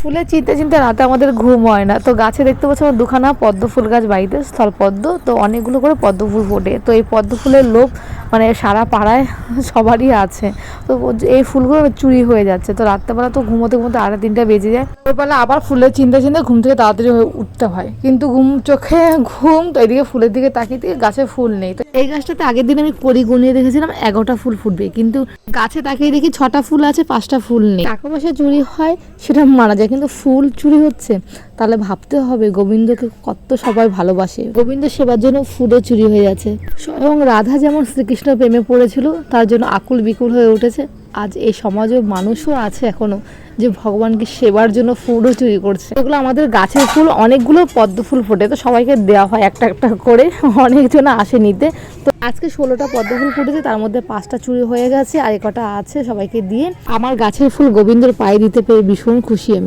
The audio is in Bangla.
ফুলের চিনতে চিনতে রাতে আমাদের ঘুম হয় না। তো গাছে দেখতে পাচ্ছি আমার দুখানা পদ্ম ফুল গাছ বাড়িতে, স্থল পদ্ম। তো অনেকগুলো করে পদ্ম ফুল ফোটে। তো এই পদ্ম ফুলের লোভ মানে সারা পাড়ায় সবারই আছে। তো এই ফুলগুলো চুরি হয়ে যাচ্ছে। তো রাত্রেবেলা তো ঘুমোতে ঘুমোতে 2:30 বেজে যায়। ভোরবেলা আবার ফুলের চিন্তা চিন্তা ঘুম থেকে তাড়াতাড়ি উঠতে হয়, কিন্তু চোখে ঘুম, তো এদিকে ফুলের দিকে তাকিয়ে দিয়ে গাছে ফুল নেই। তো এই গাছটাতে আগের দিন আমি করি গুনিয়ে দেখেছিলাম 11টা ফুল ফুটবে, কিন্তু গাছে তাকিয়ে দেখি 6টা ফুল আছে, 5টা ফুল নেই। টাকা পয়সা চুরি হয় সেটা মারা যায়, কিন্তু ফুল চুরি হচ্ছে, তাহলে ভাবতে হবে গোবিন্দকে কত সবাই ভালোবাসে। গোবিন্দ সেবার জন্য ফুলও চুরি হয়ে যাচ্ছে। এবং রাধা যেমন শ্রীকৃষ্ণ প্রেমে পড়েছিল, তার জন্য আকুল বিকুল হয়ে উঠেছে, আজ এই সমাজে মানুষও আছে এখনো যে ভগবানকে সেবার জন্য ফুলও চুরি করছে। এগুলো আমাদের গাছের ফুল, অনেকগুলো পদ্ম ফুল ফোটে, তো সবাইকে দেওয়া হয় একটা একটা করে, অনেকজন আসে নিতে। তো আজকে 16টা পদ্ম ফুল ফুটেছে, তার মধ্যে 5টা চুরি হয়ে গেছে, আর কটা আছে সবাইকে দিয়ে। আমার গাছের ফুল গোবিন্দর পায়ে দিতে পেরে ভীষণ খুশি আমি।